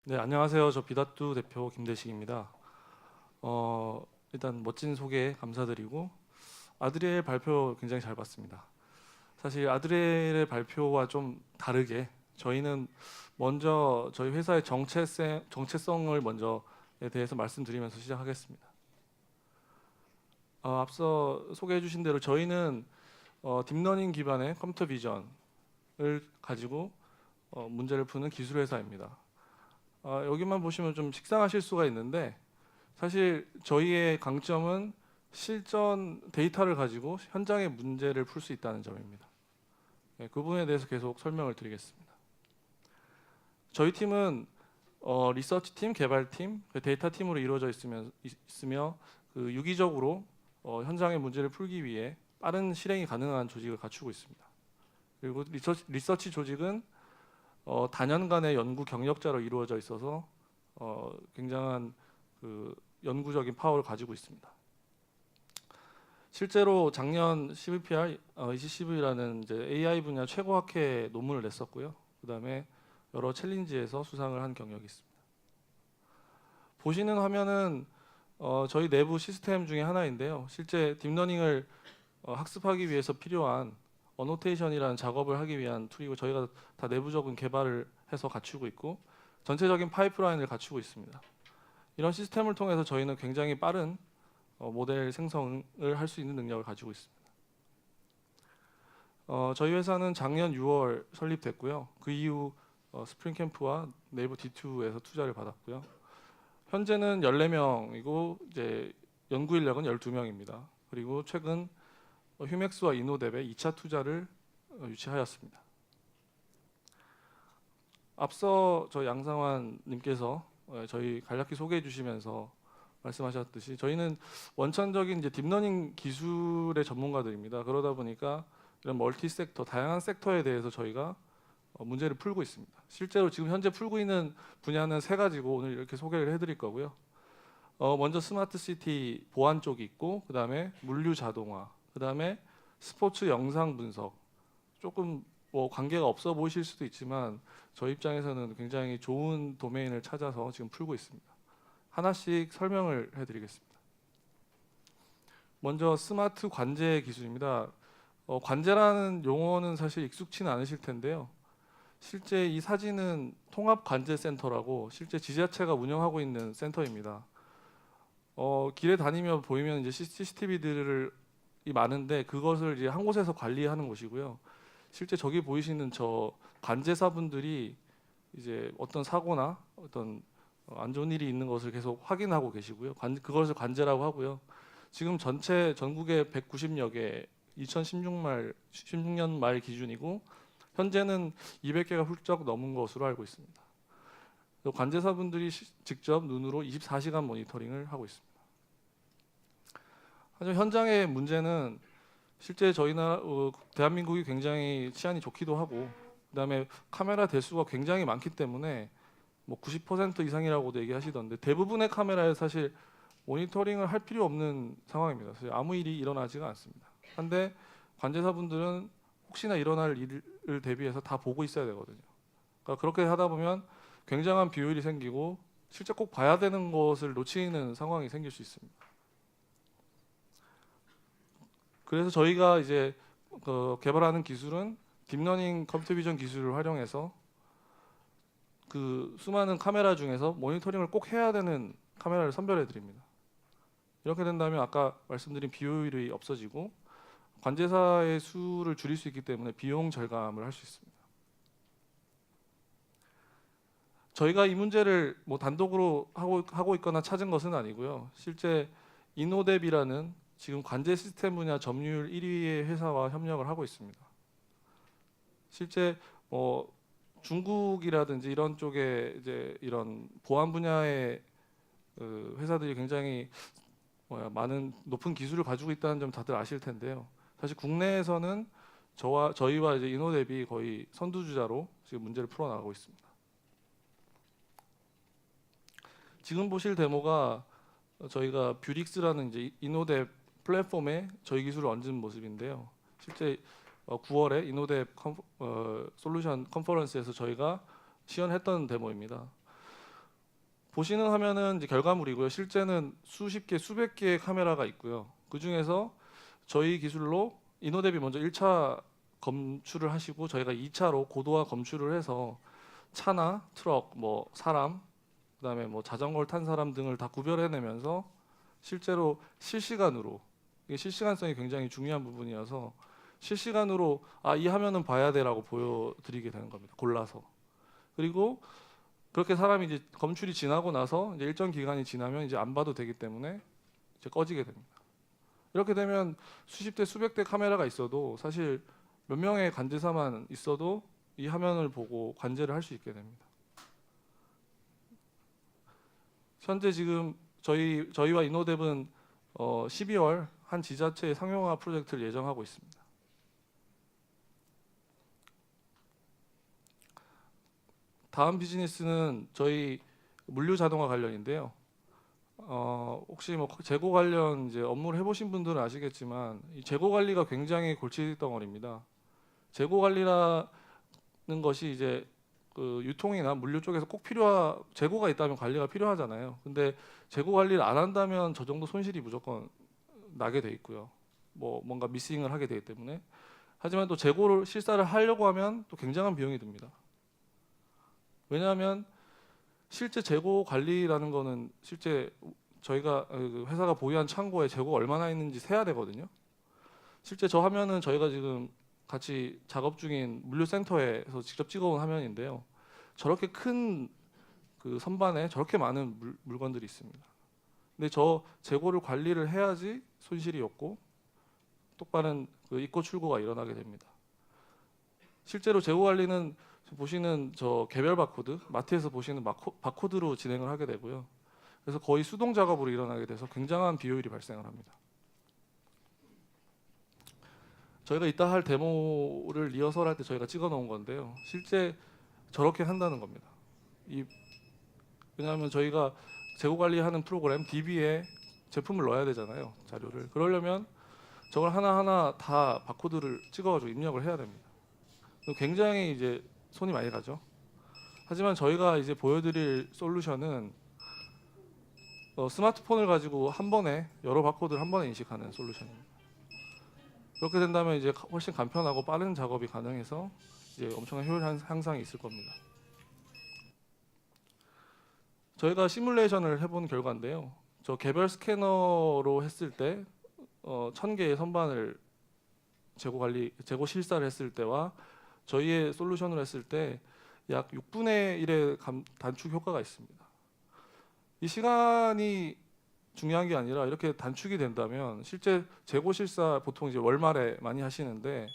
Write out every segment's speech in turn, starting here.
네, 안녕하세요. 저 비다뚜 대표 김대식입니다. 일단 멋진 소개 감사드리고 아드리엘 발표 굉장히 잘 봤습니다. 사실 아드리엘의 발표와 좀 다르게 저희는 먼저 저희 회사의 정체성을 먼저에 대해서 말씀드리면서 시작하겠습니다. 앞서 소개해 주신 대로 저희는 딥러닝 기반의 컴퓨터 비전을 가지고 문제를 푸는 기술 회사입니다. 여기만 보시면 좀 식상하실 수가 있는데 사실 저희의 강점은 실전 데이터를 가지고 현장의 문제를 풀 수 있다는 점입니다. 그 부분에 대해서 계속 설명을 드리겠습니다. 저희 팀은 리서치 팀, 개발팀, 데이터 팀으로 이루어져 있으며 그 유기적으로 현장의 문제를 풀기 위해 빠른 실행이 가능한 조직을 갖추고 있습니다. 그리고 리서치 조직은 다년간의 연구 경력자로 이루어져 있어서 굉장한 그 연구적인 파워를 가지고 있습니다. 실제로 작년 CVPR, ECCV라는 이제 AI 분야 최고학회 논문을 냈었고요. 그다음에 여러 챌린지에서 수상을 한 경력이 있습니다. 보시는 화면은 저희 내부 시스템 중에 하나인데요. 실제 딥러닝을 학습하기 위해서 필요한 어노테이션이라는 작업을 하기 위한 툴이고 저희가 다 내부적인 개발을 해서 갖추고 있고 전체적인 파이프라인을 갖추고 있습니다. 이런 시스템을 통해서 저희는 굉장히 빠른 모델 생성을 할 수 있는 능력을 가지고 있습니다. 저희 회사는 작년 6월 설립됐고요. 그 이후 스프링 캠프와 네이버 D2에서 투자를 받았고요. 현재는 14명이고 이제 연구 인력은 12명입니다. 그리고 최근 휴맥스와 이노뎁의 2차 투자를 유치하였습니다. 앞서 저 양상환 님께서 저희 간략히 소개해 주시면서 말씀하셨듯이 저희는 원천적인 이제 딥러닝 기술의 전문가들입니다. 그러다 보니까 이런 멀티 섹터, 다양한 섹터에 대해서 저희가 문제를 풀고 있습니다. 실제로 지금 현재 풀고 있는 분야는 세 가지고 오늘 이렇게 소개를 해드릴 거고요. 먼저 스마트 시티 보안 쪽이 있고, 그 다음에 물류 자동화, 그 다음에 스포츠 영상 분석. 조금 뭐 관계가 없어 보이실 수도 있지만 저희 입장에서는 굉장히 좋은 도메인을 찾아서 지금 풀고 있습니다. 하나씩 설명을 해드리겠습니다. 먼저 스마트 관제 기술입니다. 관제라는 용어는 사실 익숙치는 않으실 텐데요. 실제 이 사진은 통합관제센터라고 실제 지자체가 운영하고 있는 센터입니다. 길에 다니며 보이면 이제 CCTV들이 많은데 그것을 이제 한 곳에서 관리하는 곳이고요. 실제 저기 보이시는 저 관제사분들이 이제 어떤 사고나 어떤 안 좋은 일이 있는 것을 계속 확인하고 계시고요. 그것을 관제라고 하고요. 지금 전체 전국에 190여 개 16년 말 기준이고 현재는 200개가 훌쩍 넘은 것으로 알고 있습니다. 관제사분들이 직접 눈으로 24시간 모니터링을 하고 있습니다. 하지만 현장의 문제는 실제 저희 나라 대한민국이 굉장히 치안이 좋기도 하고 그다음에 카메라 대수가 굉장히 많기 때문에 뭐 90% 이상이라고도 얘기하시던데 대부분의 카메라에 사실 모니터링을 할 필요 없는 상황입니다. 사실 아무 일이 일어나지가 않습니다. 한데 관제사분들은 혹시나 일어날 일을 대비해서 다 보고 있어야 되거든요. 그러니까 그렇게 하다 보면 굉장한 비효율이 생기고 실제 꼭 봐야 되는 것을 놓치는 상황이 생길 수 있습니다. 그래서 저희가 이제 개발하는 기술은 딥러닝 컴퓨터 비전 기술을 활용해서 그 수많은 카메라 중에서 모니터링을 꼭 해야 되는 카메라를 선별해 드립니다. 이렇게 된다면 아까 말씀드린 비효율이 없어지고 관제사의 수를 줄일 수 있기 때문에 비용 절감을 할 수 있습니다. 저희가 이 문제를 뭐 단독으로 하고 있거나 찾은 것은 아니고요. 실제 이노뎁이라는 지금 관제 시스템 분야 점유율 1위의 회사와 협력을 하고 있습니다. 실제 뭐 중국이라든지 이런 쪽에 이제 이런 보안 분야의 회사들이 굉장히 많은 높은 기술을 가지고 있다는 점 다들 아실 텐데요. 사실 국내에서는 저희와 이제 이노뎁이 거의 선두주자로 지금 문제를 풀어나가고 있습니다. 지금 보실 데모가 저희가 뷰릭스라는 이제 이노뎁 플랫폼에 저희 기술을 얹은 모습인데요. 실제 9월에 이노뎁 솔루션 컨퍼런스에서 저희가 시연했던 데모입니다. 보시는 화면은 이제 결과물이고요. 실제는 수십 개, 수백 개의 카메라가 있고요. 그 중에서 저희 기술로 이노뎁이 먼저 1차 검출을 하시고 저희가 2차로 고도화 검출을 해서 차나 트럭, 뭐 사람, 그다음에 뭐 자전거를 탄 사람 등을 다 구별해내면서 실제로 실시간으로, 이게 실시간성이 굉장히 중요한 부분이어서 실시간으로 이 화면은 봐야 돼라고 보여드리게 되는 겁니다. 골라서. 그리고 그렇게 사람이 이제 검출이 지나고 나서 이제 일정 기간이 지나면 이제 안 봐도 되기 때문에 이제 꺼지게 됩니다. 이렇게 되면 수십 대 수백 대 카메라가 있어도 사실 몇 명의 관제사만 있어도 이 화면을 보고 관제를 할 수 있게 됩니다. 현재 지금 저희와 이노뎁은 12월 한 지자체의 상용화 프로젝트를 예정하고 있습니다. 다음 비즈니스는 저희 물류 자동화 관련인데요. 혹시 뭐 재고 관련 이제 업무를 해보신 분들은 아시겠지만 이 재고 관리가 굉장히 골칫덩어리입니다. 재고 관리라는 것이 이제 그 유통이나 물류 쪽에서 꼭 재고가 있다면 관리가 필요하잖아요. 근데 재고 관리를 안 한다면 저 정도 손실이 무조건 나게 돼 있고요. 뭐 뭔가 미싱을 하게 되기 때문에. 하지만 또 재고를 실사를 하려고 하면 또 굉장한 비용이 듭니다. 왜냐하면 실제 재고 관리라는 거는 실제 저희가 회사가 보유한 창고에 재고가 얼마나 있는지 세야 되거든요. 실제 저 화면은 저희가 지금 같이 작업 중인 물류센터에서 직접 찍어온 화면인데요. 저렇게 큰 그 선반에 저렇게 많은 물건들이 있습니다. 근데 저 재고를 관리를 해야지 손실이 없고 똑바른 그 입고 출고가 일어나게 됩니다. 실제로 재고 관리는 보시는 저 개별 바코드, 마트에서 보시는 바코드로 진행을 하게 되고요. 그래서 거의 수동 작업으로 일어나게 돼서 굉장한 비효율이 발생을 합니다. 저희가 이따 할 데모를 리허설할 때 저희가 찍어 놓은 건데요. 실제 저렇게 한다는 겁니다. 왜냐하면 저희가 재고 관리하는 프로그램 DB에 제품을 넣어야 되잖아요. 자료를. 그러려면 저걸 하나하나 다 바코드를 찍어가지고 입력을 해야 됩니다. 굉장히 이제 손이 많이 가죠. 하지만 저희가 이제 보여드릴 솔루션은 스마트폰을 가지고 한 번에 여러 바코드를 한 번에 인식하는 솔루션입니다. 그렇게 된다면 이제 훨씬 간편하고 빠른 작업이 가능해서 이제 엄청난 효율 향상이 있을 겁니다. 저희가 시뮬레이션을 해본 결과인데요. 저 개별 스캐너로 했을 때 1000개의 선반을 재고 실사를 했을 때와 저희의 솔루션으로 했을 때 약 6분의 1의 단축 효과가 있습니다. 이 시간이 중요한 게 아니라 이렇게 단축이 된다면 실제 재고 실사 보통 이제 월말에 많이 하시는데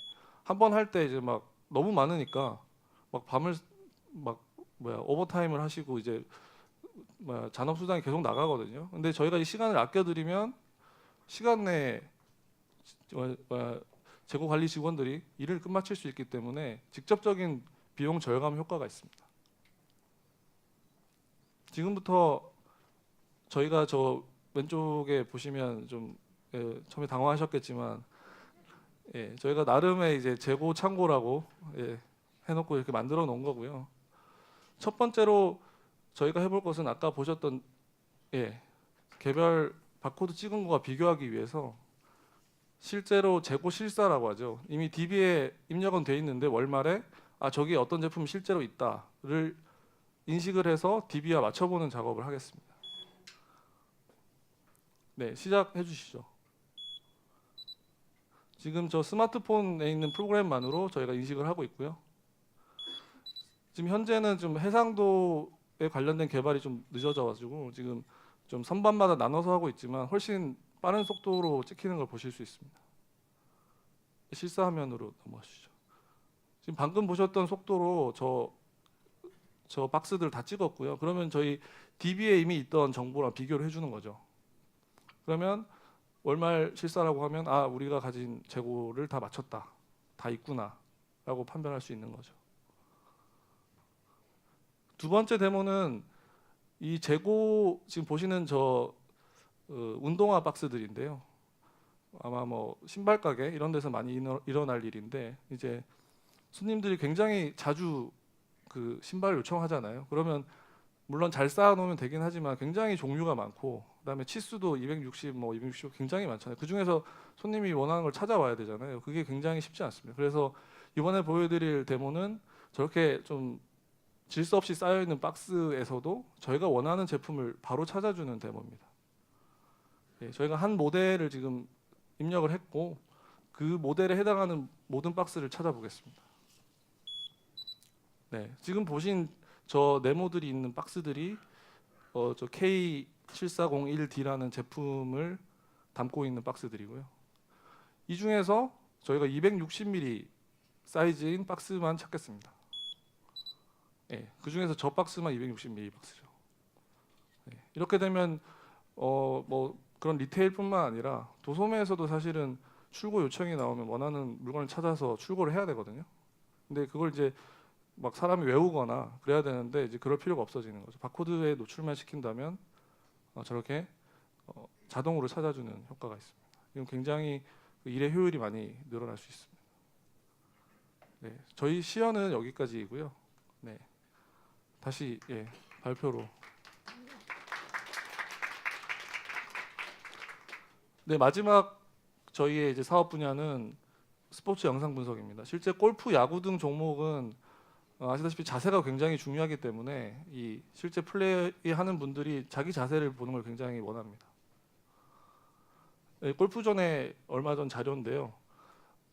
한 번 할 때 이제 막 너무 많으니까 막 밤을 막 오버타임을 하시고 이제 잔업 수당이 계속 나가거든요. 근데 저희가 이 시간을 아껴드리면 시간 내에 재고 관리 직원들이 일을 끝마칠 수 있기 때문에 직접적인 비용 절감 효과가 있습니다. 지금부터 저희가 저 왼쪽에 보시면 좀 처음에 당황하셨겠지만 저희가 나름의 이제 재고 창고라고 해놓고 이렇게 만들어 놓은 거고요. 첫 번째로 저희가 해볼 것은 아까 보셨던 개별 바코드 찍은 거와 비교하기 위해서 실제로 재고 실사라고 하죠. 이미 DB에 입력은 돼 있는데 월말에 저기 어떤 제품이 실제로 있다를 인식을 해서 DB와 맞춰보는 작업을 하겠습니다. 네, 시작해 주시죠. 지금 저 스마트폰에 있는 프로그램만으로 저희가 인식을 하고 있고요. 지금 현재는 좀 해상도에 관련된 개발이 좀 늦어져가지고 지금 좀 선반마다 나눠서 하고 있지만 훨씬 빠른 속도로 찍히는 걸 보실 수 있습니다. 실사 화면으로 넘어가시죠. 지금 방금 보셨던 속도로 저 박스들 다 찍었고요. 그러면 저희 DB에 이미 있던 정보랑 비교를 해주는 거죠. 그러면 월말 실사라고 하면 우리가 가진 재고를 다 맞췄다, 다 있구나 라고 판별할 수 있는 거죠. 두 번째 데모는 이 재고 지금 보시는 저 운동화 박스들인데요. 아마 뭐 신발 가게 이런 데서 많이 일어날 일인데 이제 손님들이 굉장히 자주 그 신발을 요청하잖아요. 그러면 물론 잘 쌓아놓으면 되긴 하지만 굉장히 종류가 많고 그다음에 치수도 260, 뭐 260 굉장히 많잖아요. 그 중에서 손님이 원하는 걸 찾아와야 되잖아요. 그게 굉장히 쉽지 않습니다. 그래서 이번에 보여드릴 데모는 저렇게 좀 질서 없이 쌓여 있는 박스에서도 저희가 원하는 제품을 바로 찾아주는 데모입니다. 예, 저희가 한 모델을 지금 입력을 했고 그 모델에 해당하는 모든 박스를 찾아보겠습니다. 네, 지금 보신 저 네모들이 있는 박스들이 저 K7401D라는 제품을 담고 있는 박스들이고요. 이 중에서 저희가 260mm 사이즈인 박스만 찾겠습니다. 예, 그 중에서 저 박스만 260mm 박스죠. 예, 이렇게 되면 뭐 그런 리테일뿐만 아니라 도소매에서도 사실은 출고 요청이 나오면 원하는 물건을 찾아서 출고를 해야 되거든요. 근데 그걸 이제 막 사람이 외우거나 그래야 되는데 이제 그럴 필요가 없어지는 거죠. 바코드에 노출만 시킨다면 저렇게 자동으로 찾아주는 효과가 있습니다. 이건 굉장히 일의 효율이 많이 늘어날 수 있습니다. 네, 저희 시연은 여기까지이고요. 네, 다시 발표로. 네, 마지막 저희의 이제 사업 분야는 스포츠 영상 분석입니다. 실제 골프, 야구 등 종목은 아시다시피 자세가 굉장히 중요하기 때문에 이 실제 플레이하는 분들이 자기 자세를 보는 걸 굉장히 원합니다. 네, 골프전에 얼마 전 자료인데요.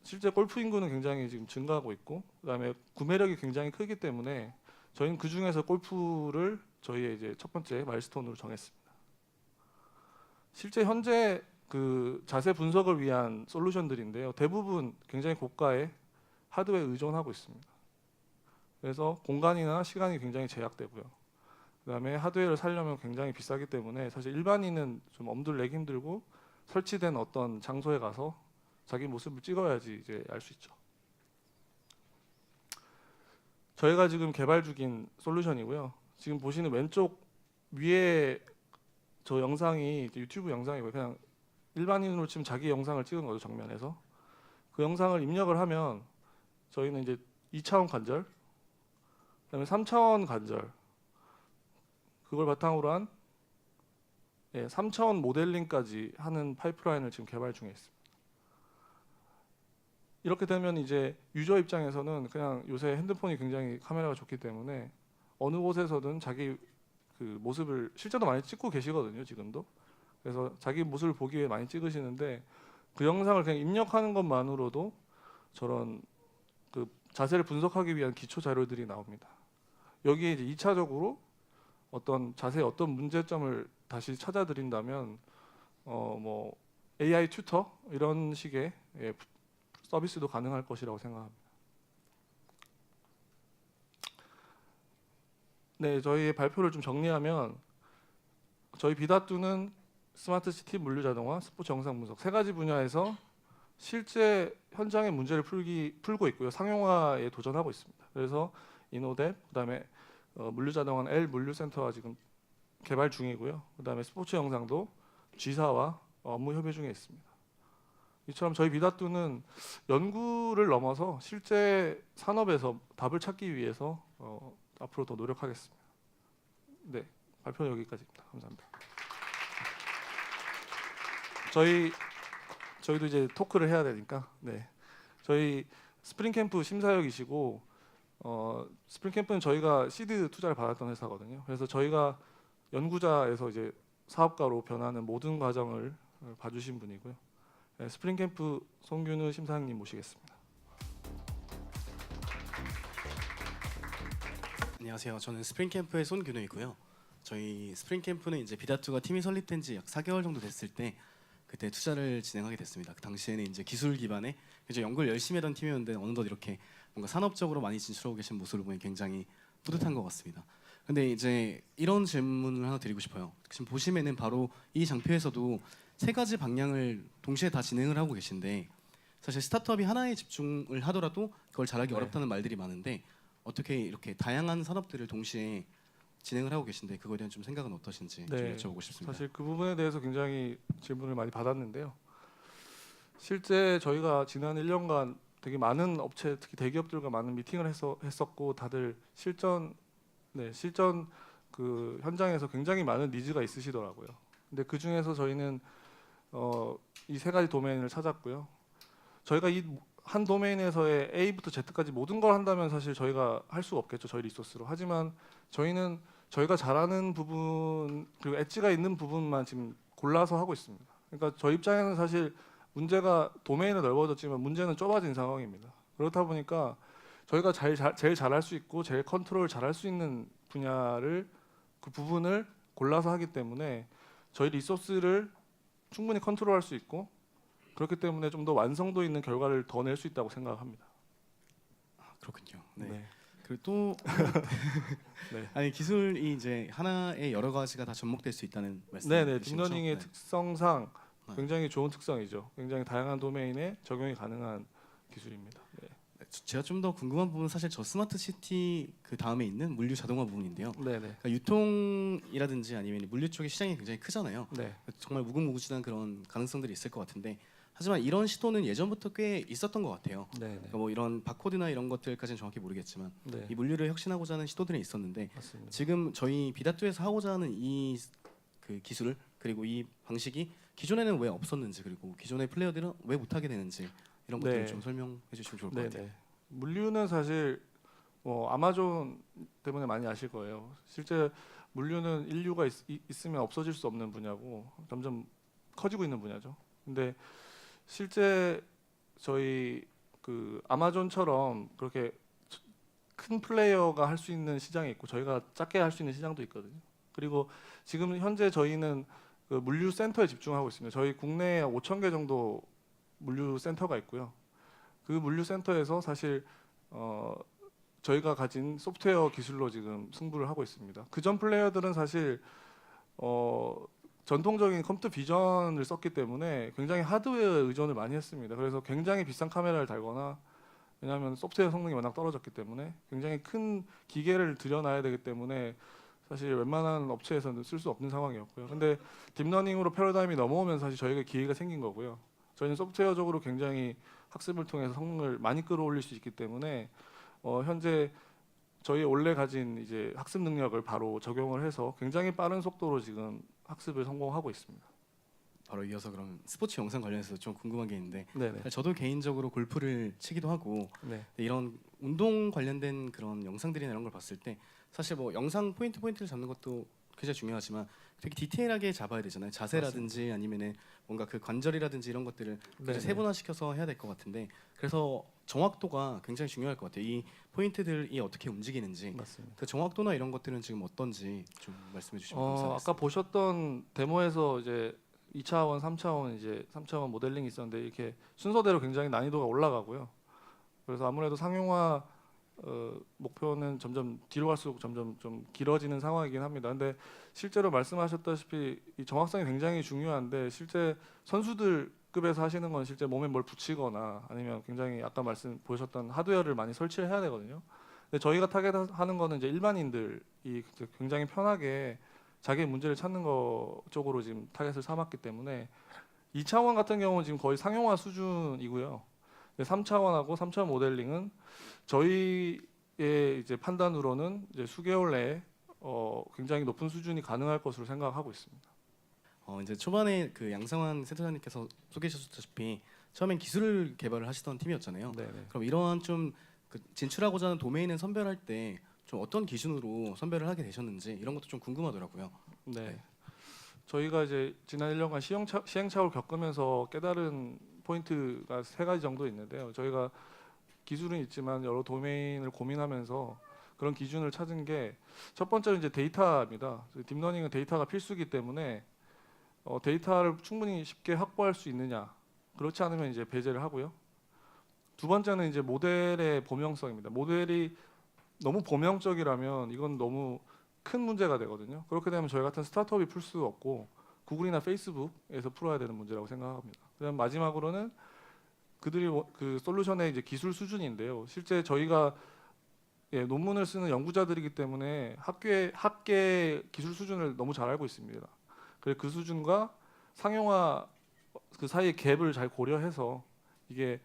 실제 골프 인구는 굉장히 지금 증가하고 있고, 그다음에 구매력이 굉장히 크기 때문에 저희는 그 중에서 골프를 저희의 이제 첫 번째 마일스톤으로 정했습니다. 실제 현재 그 자세 분석을 위한 솔루션들인데요. 대부분 굉장히 고가의 하드웨어에 의존하고 있습니다. 그래서 공간이나 시간이 굉장히 제약되고요. 그다음에 하드웨어를 사려면 굉장히 비싸기 때문에 사실 일반인은 좀 엄두를 내기 힘들고 설치된 어떤 장소에 가서 자기 모습을 찍어야지 이제 알 수 있죠. 저희가 지금 개발 중인 솔루션이고요. 지금 보시는 왼쪽 위에 저 영상이 이제 유튜브 영상이고요. 그냥 일반인으로 치면 자기 영상을 찍은 거죠, 정면에서. 그 영상을 입력을 하면 저희는 이제 2차원 관절, 그다음에 3차원 관절, 그걸 바탕으로 한 3차원 모델링까지 하는 파이프라인을 지금 개발 중에 있습니다. 이렇게 되면 이제 유저 입장에서는 그냥 요새 핸드폰이 굉장히 카메라가 좋기 때문에 어느 곳에서든 자기 그 모습을 실제로 많이 찍고 계시거든요, 지금도. 그래서 자기 모습을 보기 위해 많이 찍으시는데 그 영상을 그냥 입력하는 것만으로도 저런 그 자세를 분석하기 위한 기초 자료들이 나옵니다. 여기에 이제 2차적으로 어떤 자세의 어떤 문제점을 다시 찾아드린다면 뭐 AI 튜터 이런 식의 서비스도 가능할 것이라고 생각합니다. 네, 저희의 발표를 좀 정리하면 저희 비다뚜는 스마트 시티 물류 자동화, 스포츠 영상 분석 세 가지 분야에서 실제 현장의 문제를 풀고 있고요. 상용화에 도전하고 있습니다. 그래서 이노뎁, 그다음에 물류 자동화는 L 물류센터와 지금 개발 중이고요. 그다음에 스포츠 영상도 G사와 업무 협의 중에 있습니다. 이처럼 저희 비다뚜는 연구를 넘어서 실제 산업에서 답을 찾기 위해서 앞으로 더 노력하겠습니다. 네, 발표는 여기까지입니다. 감사합니다. 저희도 이제 토크를 해야 되니까 저희 스프링 캠프 심사역이시고 스프링 캠프는 저희가 시드 투자를 받았던 회사거든요. 그래서 저희가 연구자에서 이제 사업가로 변하는 모든 과정을 봐주신 분이고요. 스프링 캠프 송균우 심사장님 모시겠습니다. 안녕하세요. 저는 스프링 캠프의 손균우이고요. 저희 스프링 캠프는 이제 비다투가 팀이 설립된 지 약 4개월 정도 됐을 때 그때 투자를 진행하게 됐습니다. 그 당시에는 이제 기술 기반의 이제 연구를 열심히 하던 팀이었는데 어느덧 이렇게 뭔가 산업적으로 많이 진출하고 계신 모습을 보니 굉장히 뿌듯한 것 같습니다. 근데 이제 이런 질문을 하나 드리고 싶어요. 지금 보시면은 바로 이 장표에서도 세 가지 방향을 동시에 다 진행을 하고 계신데 사실 스타트업이 하나에 집중을 하더라도 그걸 잘하기 어렵다는 말들이 많은데 어떻게 이렇게 다양한 산업들을 동시에 진행을 하고 계신데 그거에 대한 좀 생각은 어떠신지 좀 여쭤보고 싶습니다. 사실 그 부분에 대해서 굉장히 질문을 많이 받았는데요. 실제 저희가 지난 1년간 되게 많은 업체, 특히 대기업들과 많은 미팅을 했었고 다들 실전 그 현장에서 굉장히 많은 니즈가 있으시더라고요. 근데 그 중에서 저희는 이 세 가지 도메인을 찾았고요. 저희가 이 한 도메인에서의 A부터 Z까지 모든 걸 한다면 사실 저희가 할 수가 없겠죠. 저희 리소스로. 하지만 저희는 저희가 잘하는 부분 그리고 엣지가 있는 부분만 지금 골라서 하고 있습니다. 그러니까 저희 입장에는 사실 문제가 도메인은 넓어졌지만 문제는 좁아진 상황입니다. 그렇다 보니까 저희가 제일 잘할 수 있고 제일 컨트롤 잘할 수 있는 분야를 그 부분을 골라서 하기 때문에 저희 리소스를 충분히 컨트롤할 수 있고 그렇기 때문에 좀 더 완성도 있는 결과를 더 낼 수 있다고 생각합니다. 그렇군요. 네. 그리고 또 네. 아니 기술이 이제 하나의 여러 가지가 다 접목될 수 있다는 말씀이시죠? 네네. 딥러닝의 특성상 네. 굉장히 좋은 특성이죠. 굉장히 다양한 도메인에 적용이 가능한 기술입니다. 네. 제가 좀 더 궁금한 부분은 사실 저 스마트 시티 그 다음에 있는 물류 자동화 부분인데요. 네네. 그러니까 유통이라든지 아니면 물류 쪽의 시장이 굉장히 크잖아요. 네. 정말 무궁무진한 그런 가능성들이 있을 것 같은데 하지만 이런 시도는 예전부터 꽤 있었던 것 같아요. 네네. 그러니까 뭐 이런 바코드나 이런 것들까지는 정확히 모르겠지만 네. 이 물류를 혁신하고자 하는 시도들이 있었는데 맞습니다. 지금 저희 비다투에서 하고자 하는 이 그 기술 그리고 이 방식이 기존에는 왜 없었는지 그리고 기존의 플레이어들은 왜 못하게 되는지 이런 것들을 네. 좀 설명해 주시면 좋을 것 같아요. 네네. 물류는 사실 아마존 때문에 많이 아실 거예요. 실제 물류는 인류가 있으면 없어질 수 없는 분야고 점점 커지고 있는 분야죠. 근데 실제 저희 그 아마존처럼 그렇게 큰 플레이어가 할 수 있는 시장이 있고 저희가 작게 할 수 있는 시장도 있거든요. 그리고 지금 현재 저희는 그 물류 센터에 집중하고 있습니다. 저희 국내에 5,000개 정도 물류 센터가 있고요. 그 물류 센터에서 사실 저희가 가진 소프트웨어 기술로 지금 승부를 하고 있습니다. 그전 플레이어들은 사실 전통적인 컴퓨터 비전을 썼기 때문에 굉장히 하드웨어 의존을 많이 했습니다. 그래서 굉장히 비싼 카메라를 달거나 왜냐하면 소프트웨어 성능이 워낙 떨어졌기 때문에 굉장히 큰 기계를 들여놔야 되기 때문에 사실 웬만한 업체에서는 쓸 수 없는 상황이었고요. 근데 딥러닝으로 패러다임이 넘어오면 사실 저희가 기회가 생긴 거고요. 저희는 소프트웨어적으로 굉장히 학습을 통해서 성능을 많이 끌어올릴 수 있기 때문에 현재 저희 원래 가진 이제 학습 능력을 바로 적용을 해서 굉장히 빠른 속도로 지금 학습을 성공하고 있습니다. 바로 이어서 그럼 스포츠 영상 관련해서 좀 궁금한 게 있는데 네네. 저도 개인적으로 골프를 치기도 하고 네. 이런 운동 관련된 그런 영상들이나 이런 걸 봤을 때 사실 뭐 영상 포인트를 잡는 것도 굉장히 중요하지만 되게 디테일하게 잡아야 되잖아요. 자세라든지 아니면은 뭔가 그 관절이라든지 이런 것들을 네네. 세분화시켜서 해야 될 것 같은데 그래서 정확도가 굉장히 중요할 것 같아요. 이 포인트들이 어떻게 움직이는지 맞습니다. 그 정확도나 이런 것들은 지금 어떤지 좀 말씀해 주시면 감사하겠습니다. 아까 보셨던 데모에서 이제 2차원, 3차원 이제 3차원 모델링이 있었는데 이렇게 순서대로 굉장히 난이도가 올라가고요. 그래서 아무래도 상용화 목표는 점점 뒤로 갈수록 점점 좀 길어지는 상황이긴 합니다. 근데 실제로 말씀하셨다시피 이 정확성이 굉장히 중요한데 실제 선수들 급에서 하시는 건 실제 몸에 뭘 붙이거나 아니면 굉장히 아까 말씀 보셨던 하드웨어를 많이 설치를 해야 되거든요. 근데 저희가 타겟하는 거는 이제 일반인들이 굉장히 편하게 자기의 문제를 찾는 거 쪽으로 지금 타겟을 삼았기 때문에 2차원 같은 경우는 지금 거의 상용화 수준이고요. 3차원하고 3차원 모델링은 저희의 이제 판단으로는 이제 수개월 내에 굉장히 높은 수준이 가능할 것으로 생각하고 있습니다. 이제 초반에 그 양상환 센터장님께서 소개해 주셨다시피 처음엔 기술 개발을 하시던 팀이었잖아요. 네네. 그럼 이러한 좀 그 진출하고자 하는 도메인을 선별할 때 좀 어떤 기준으로 선별을 하게 되셨는지 이런 것도 좀 궁금하더라고요. 네. 저희가 이제 지난 1년간 시행착오를 겪으면서 깨달은 포인트가 3가지 정도 있는데요. 저희가 기술은 있지만 여러 도메인을 고민하면서 그런 기준을 찾은 게 첫 번째는 이제 데이터입니다. 딥러닝은 데이터가 필수기 때문에 데이터를 충분히 쉽게 확보할 수 있느냐. 그렇지 않으면 이제 배제를 하고요. 두 번째는 이제 모델의 범용성입니다. 모델이 너무 범용적이라면 이건 너무 큰 문제가 되거든요. 그렇게 되면 저희 같은 스타트업이 풀 수 없고 구글이나 페이스북에서 풀어야 되는 문제라고 생각합니다. 그다음 마지막으로는 그들이 그 솔루션의 이제 기술 수준인데요. 실제 저희가 논문을 쓰는 연구자들이기 때문에 학계 기술 수준을 너무 잘 알고 있습니다. 그래서 그 수준과 상용화 그 사이의 갭을 잘 고려해서 이게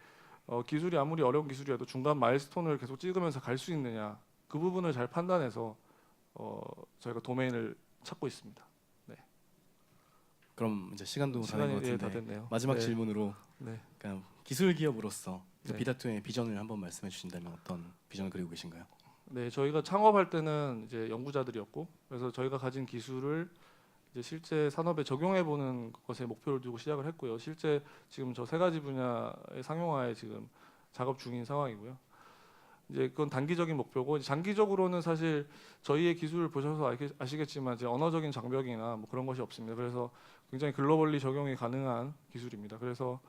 기술이 아무리 어려운 기술이어도 중간 마일스톤을 계속 찍으면서 갈 수 있느냐 그 부분을 잘 판단해서 저희가 도메인을 찾고 있습니다. 그럼 이제 시간도 다 된 시간이 것 같은데 다 됐네요. 마지막 네. 질문으로 네. 그러니까 기술 기업으로서 네. 비다투의 비전을 한번 말씀해 주신다면 어떤 비전을 그리고 계신가요? 네, 저희가 창업할 때는 이제 연구자들이었고, 그래서 저희가 가진 기술을 이제 실제 산업에 적용해 보는 것에 목표를 두고 시작을 했고요. 실제 지금 저 세 가지 분야의 상용화에 지금 작업 중인 상황이고요. 이제 그건 단기적인 목표고, 이제 장기적으로는 사실 저희의 기술을 보셔서 아시겠지만 이제 언어적인 장벽이나 뭐 그런 것이 없습니다. 그래서 굉장히 글로벌리 적용이 가능한 기술입니다. 그래서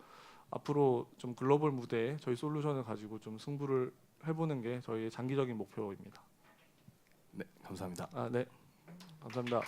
앞으로 좀 글로벌 무대에 저희 솔루션을 가지고 좀 승부를 해보는 게 저희의 장기적인 목표입니다. 네, 감사합니다. 네, 감사합니다.